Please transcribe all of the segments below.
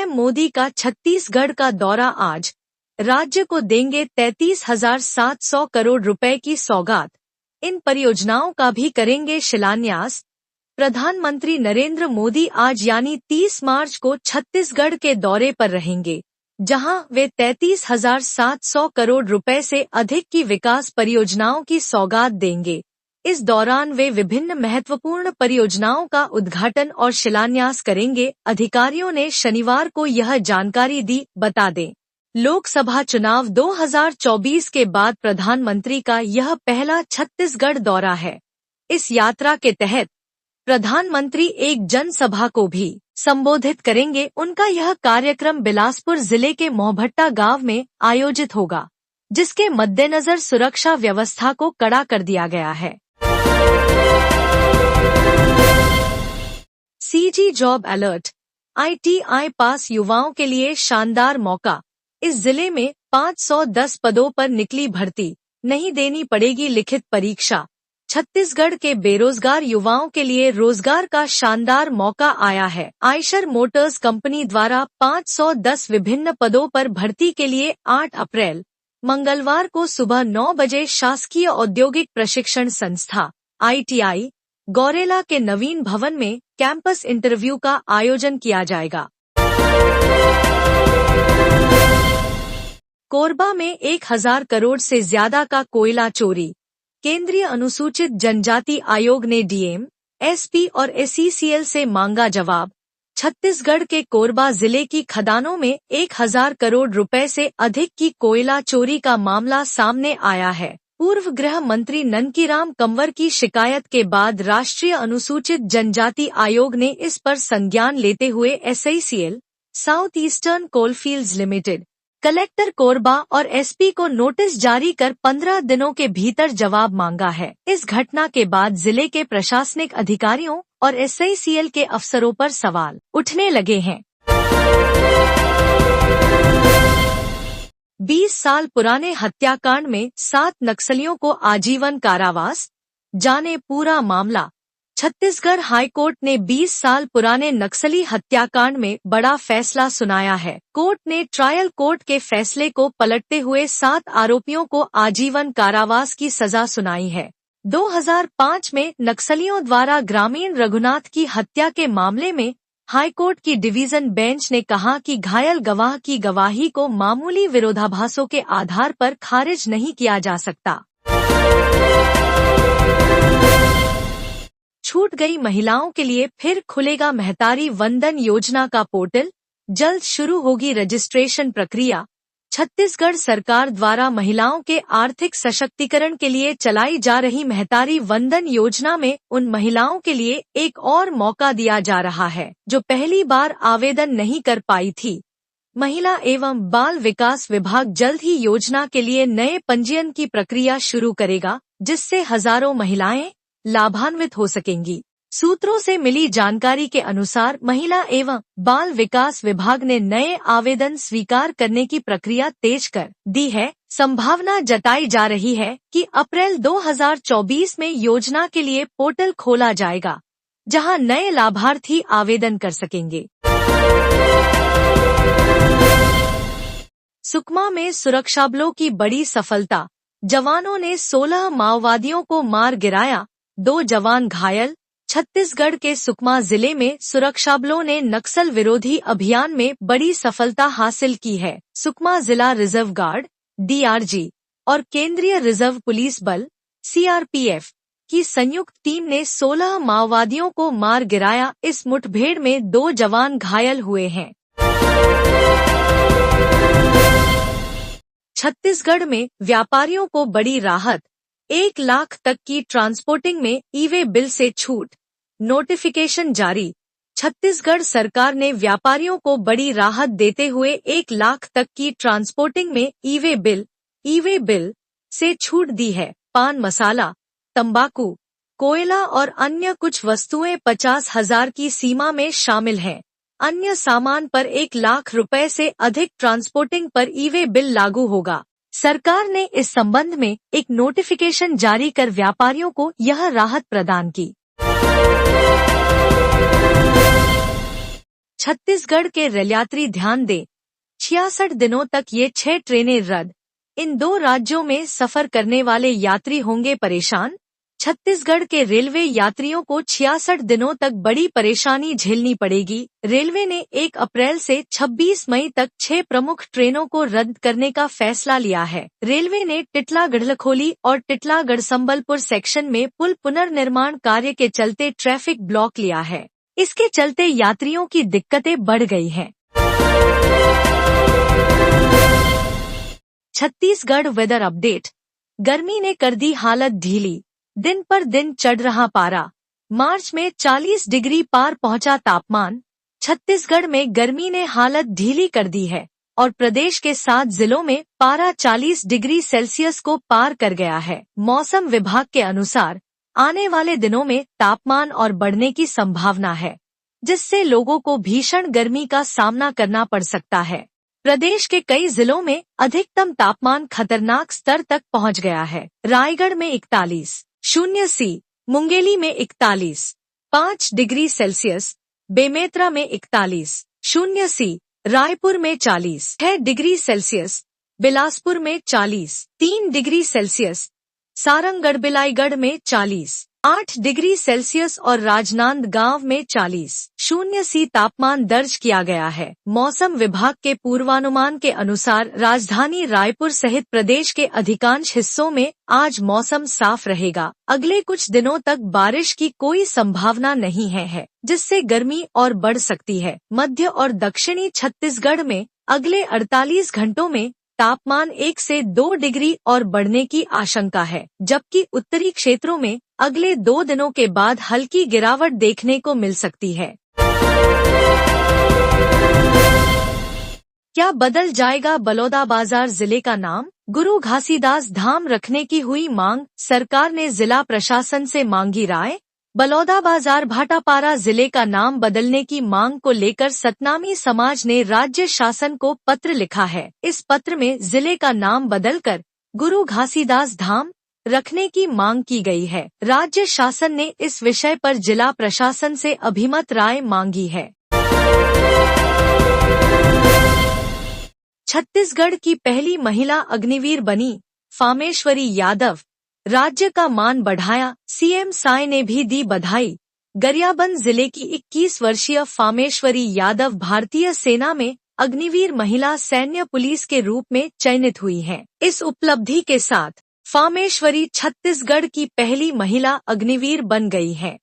PM Modi का छत्तीसगढ़ का दौरा आज, राज्य को देंगे 33,700 करोड़ रुपए की सौगात, इन परियोजनाओं का भी करेंगे शिलान्यास। प्रधानमंत्री नरेंद्र मोदी आज यानी 30 मार्च को छत्तीसगढ़ के दौरे पर रहेंगे, जहां वे 33,700 करोड़ रुपए से अधिक की विकास परियोजनाओं की सौगात देंगे। इस दौरान वे विभिन्न महत्वपूर्ण परियोजनाओं का उद्घाटन और शिलान्यास करेंगे। अधिकारियों ने शनिवार को यह जानकारी दी। बता दें, लोकसभा चुनाव 2024 के बाद प्रधानमंत्री का यह पहला छत्तीसगढ़ दौरा है। इस यात्रा के तहत प्रधानमंत्री एक जनसभा को भी संबोधित करेंगे। उनका यह कार्यक्रम बिलासपुर जिले के मोहभट्टा गांव में आयोजित होगा, जिसके मद्देनजर सुरक्षा व्यवस्था को कड़ा कर दिया गया है। CG job alert, ITI pass युवाओं के लिए शानदार मौका। इस जिले में 510 पदों पर निकली भर्ती, नहीं देनी पड़ेगी लिखित परीक्षा। छत्तीसगढ़ के बेरोजगार युवाओं के लिए रोजगार का शानदार मौका आया है। आइशर मोटर्स कंपनी द्वारा 510 विभिन्न पदों पर भर्ती के लिए 8 अप्रैल मंगलवार को सुबह 9 बजे शासकीय औद्योगिक प्रशिक्षण संस्था आईटीआई गौरेला के नवीन भवन में कैंपस इंटरव्यू का आयोजन किया जाएगा। कोरबा में 1000 करोड़ से ज्यादा का कोयला चोरी। केंद्रीय अनुसूचित जनजाति आयोग ने डीएम, एसपी और एसईसीएल से मांगा जवाब। छत्तीसगढ़ के कोरबा जिले की खदानों में 1000 करोड़ रुपए से अधिक की कोयला चोरी का मामला सामने आया है। पूर्व गृह मंत्री ननकीराम कंवर की शिकायत के बाद राष्ट्रीय अनुसूचित जनजाति आयोग ने इस पर संज्ञान लेते हुए SECL, south eastern coalfields limited, collector Korba और एसपी को नोटिस जारी कर 15 दिनों के भीतर जवाब मांगा है। इस घटना के बाद जिले के प्रशासनिक अधिकारियों और एसईसीएल के अफसरों पर सवाल उठने लगे हैं। 20 साल पुराने हत्याकांड में 7 नक्सलियों को आजीवन कारावास, जाने पूरा मामला। छत्तीसगढ़ हाईकोर्ट ने 20 साल पुराने नक्सली हत्याकांड में बड़ा फैसला सुनाया है। कोर्ट ने ट्रायल कोर्ट के फैसले को पलटते हुए 7 आरोपियों को आजीवन कारावास की सजा सुनाई है। 2005 में नक्सलियों द्वारा ग्रामीण रघुनाथ की हत्या के मामले में हाईकोर्ट की डिवीजन बेंच ने कहा कि घायल गवाह की गवाही को मामूली विरोधाभासों के आधार पर खारिज नहीं किया जा सकता। छूट गई महिलाओं के लिए फिर खुलेगा महतारी वंदन योजना का पोर्टल, जल्द शुरू होगी रजिस्ट्रेशन प्रक्रिया। छत्तीसगढ़ सरकार द्वारा महिलाओं के आर्थिक सशक्तिकरण के लिए चलाई जा रही महतारी वंदन योजना में उन महिलाओं के लिए एक और मौका दिया जा रहा है जो पहली बार आवेदन नहीं कर पाई थी। महिला एवं बाल विकास विभाग जल्द ही योजना के लिए नए पंजीयन की प्रक्रिया शुरू करेगा, जिससे हजारों महिलाएं लाभान्वित हो सकेंगी। सूत्रों से मिली जानकारी के अनुसार महिला एवं बाल विकास विभाग ने नए आवेदन स्वीकार करने की प्रक्रिया तेज कर दी है। संभावना जताई जा रही है कि अप्रैल 2024 में योजना के लिए पोर्टल खोला जाएगा, जहां नए लाभार्थी आवेदन कर सकेंगे। सुकमा में सुरक्षाबलों की बड़ी सफलता, जवानों ने 16 माओवादियों को मार गिराया, 2 जवान घायल। छत्तीसगढ़ के सुकमा जिले में सुरक्षाबलों ने नक्सल विरोधी अभियान में बड़ी सफलता हासिल की है। सुकमा जिला रिजर्व गार्ड डीआरजी और केंद्रीय रिजर्व पुलिस बल सीआरपीएफ की संयुक्त टीम ने 16 माओवादियों को मार गिराया। इस मुठभेड़ में 2 जवान घायल हुए हैं। छत्तीसगढ़ में व्यापारियों को बड़ी राहत, 1 लाख तक की ट्रांसपोर्टिंग में ई-वे बिल से छूट, नोटिफिकेशन जारी। छत्तीसगढ़ सरकार ने व्यापारियों को बड़ी राहत देते हुए 1 लाख तक की ट्रांसपोर्टिंग में ई-वे बिल से छूट दी है। पान मसाला, तंबाकू, कोयला और अन्य कुछ वस्तुएं 50,000 की सीमा में शामिल हैं। अन्य सामान पर 1 लाख रुपए से अधिक ट्रांसपोर्टिंग पर ई-वे बिल लागू होगा। सरकार ने इस संबंध में एक नोटिफिकेशन जारी कर व्यापारियों को यह राहत प्रदान की। छत्तीसगढ़ के रेल यात्री ध्यान दें, 66 दिनों तक ये 6 ट्रेनें रद्द। इन 2 राज्यों में सफर करने वाले यात्री होंगे परेशान। छत्तीसगढ़ के रेलवे यात्रियों को 66 दिनों तक बड़ी परेशानी झेलनी पड़ेगी। रेलवे ने 1 अप्रैल से 26 मई तक 6 प्रमुख ट्रेनों को रद्द करने का फैसला लिया है। रेलवे ने टिटलागढ़ और टिटलागढ़-संबलपुर सेक्शन में पुल पुनर्निर्माण कार्य के चलते ट्रैफिक ब्लॉक लिया है। इसके चलते यात्रियों की दिक्कतें बढ़ गई हैं। Chhattisgarh weather update. गर्मी ने कर दी हालत ढीली, दिन पर दिन चढ़ रहा पारा। मार्च में 40 डिग्री पार पहुंचा तापमान। छत्तीसगढ़ में गर्मी ने हालत ढीली कर दी है और प्रदेश के 7 जिलों में पारा 40 डिग्री सेल्सियस को पार कर गया है। मौसम विभाग के अनुसार आने वाले दिनों में तापमान और बढ़ने की संभावना है, जिससे लोगों को भीषण गर्मी का सामना करना पड़ सकता है। प्रदेश के कई जिलों में अधिकतम तापमान खतरनाक स्तर तक पहुंच गया है। रायगढ़ में 41.0 मुंगेली में 41.5 डिग्री सेल्सियस, बेमेतरा में 41.0 रायपुर में 40 डिग्री सेल्सियस, बिलासपुर में 40.3 डिग्री सेल्सियस, सारंगढ़ में 40.8 डिग्री सेल्सियस और राजनांदगांव में 40.0 तापमान दर्ज किया गया है। मौसम विभाग के पूर्वानुमान के अनुसार राजधानी रायपुर सहित प्रदेश के अधिकांश हिस्सों में आज मौसम साफ रहेगा। अगले कुछ दिनों तक बारिश की कोई संभावना नहीं है, जिससे गर्मी और बढ़ सकती है। मध्य और दक्षिणी छत्तीसगढ़ में अगले 48 घंटों में तापमान 1 से 2 डिग्री और बढ़ने की आशंका है, जबकि उत्तरी क्षेत्रों में अगले 2 दिनों के बाद हल्की गिरावट देखने को मिल सकती है। क्या बदल जाएगा बलौदाबाजार जिले का नाम? गुरु घासीदास धाम रखने की हुई मांग, सरकार ने जिला प्रशासन से मांगी राय। बलौदाबाजार भाटापारा जिले का नाम बदलने की मांग को लेकर सतनामी समाज ने राज्य शासन को पत्र लिखा है। इस पत्र में जिले का नाम बदलकर गुरु घासीदास धाम रखने की मांग की गई है। राज्य शासन ने इस विषय पर जिला प्रशासन से अभिमत राय मांगी है। छत्तीसगढ़ की पहली महिला अग्निवीर बनी फामेश्वरी यादव, राज्य का मान बढ़ाया, सीएम साय ने भी दी बधाई। गरियाबंद जिले की 21 वर्षीय फामेश्वरी यादव भारतीय सेना में अग्निवीर महिला सैन्य पुलिस के रूप में चयनित हुई हैं। इस उपलब्धि के साथ फामेश्वरी छत्तीसगढ़ की पहली महिला अग्निवीर बन गई है।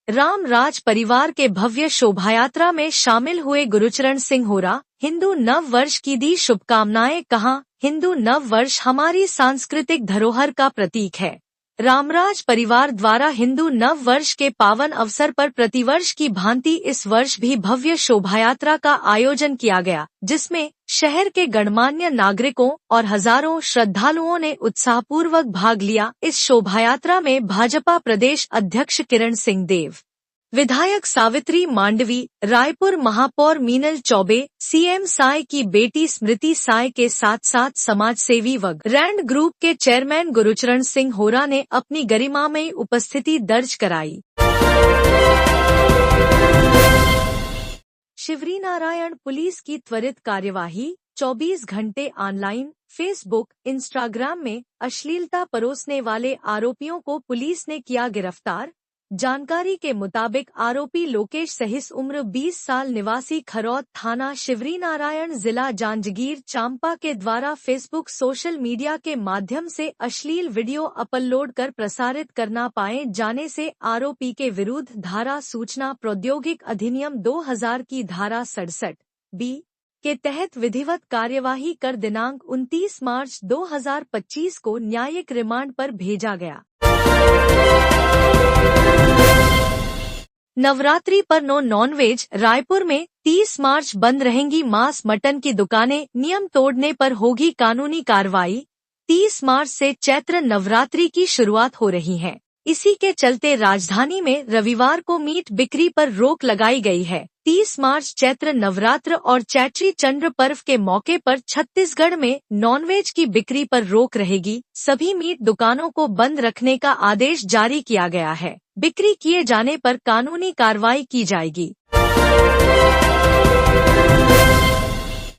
राम राज परिवार के भव्य शोभायात्रा में शामिल हुए गुरुचरण सिंह होरा, हिंदू नव वर्ष की दी शुभकामनाएं। कहा, हिंदू नव वर्ष हमारी सांस्कृतिक धरोहर का प्रतीक है। रामराज परिवार द्वारा हिंदू नव वर्ष के पावन अवसर पर प्रतिवर्ष की भांति इस वर्ष भी भव्य शोभायात्रा का आयोजन किया गया, जिसमें शहर के गणमान्य नागरिकों और हजारों श्रद्धालुओं ने उत्साहपूर्वक भाग लिया। इस शोभायात्रा में भाजपा प्रदेश अध्यक्ष किरण सिंह देव, विधायक सावित्री मांडवी, रायपुर महापौर मीनल चौबे, सीएम साय की बेटी स्मृति साय के साथ साथ समाजसेवी व रैंड ग्रुप के चेयरमैन गुरुचरण सिंह होरा ने अपनी गरिमामयी उपस्थिति दर्ज कराई। शिवरीनारायण पुलिस की त्वरित कार्यवाही, 24 घंटे ऑनलाइन। फेसबुक, इंस्टाग्राम में अश्लीलता परोसने वाले आरोपियों को पुलिस ने किया गिरफ्तार। जानकारी के मुताबिक आरोपी लोकेश सहिस उम्र 20 साल निवासी खरौद थाना शिवरीनारायण जिला जांजगीर चांपा के द्वारा फेसबुक सोशल मीडिया के माध्यम से अश्लील वीडियो अपलोड कर प्रसारित करना पाए जाने से आरोपी के विरुद्ध धारा सूचना प्रौद्योगिक अधिनियम 2000 की धारा 67(b) के तहत विधिवत कार्यवाही कर दिनांक 29 मार्च 2025 को न्यायिक रिमांड पर भेजा गया। नवरात्रि पर नो नॉनवेज। रायपुर में 30 मार्च बंद रहेंगी मांस मटन की दुकानें, नियम तोड़ने पर होगी कानूनी कार्रवाई। 30 मार्च से चैत्र नवरात्रि की शुरुआत हो रही है। इसी के चलते राजधानी में रविवार को मीट बिक्री पर रोक लगाई गई है। 30 मार्च चैत्र नवरात्र और चैत्री चंद्र पर्व के मौके पर छत्तीसगढ़ में नॉनवेज की बिक्री पर रोक रहेगी। सभी मीट दुकानों को बंद रखने का आदेश जारी किया गया है। बिक्री किए जाने पर कानूनी कार्रवाई की जाएगी।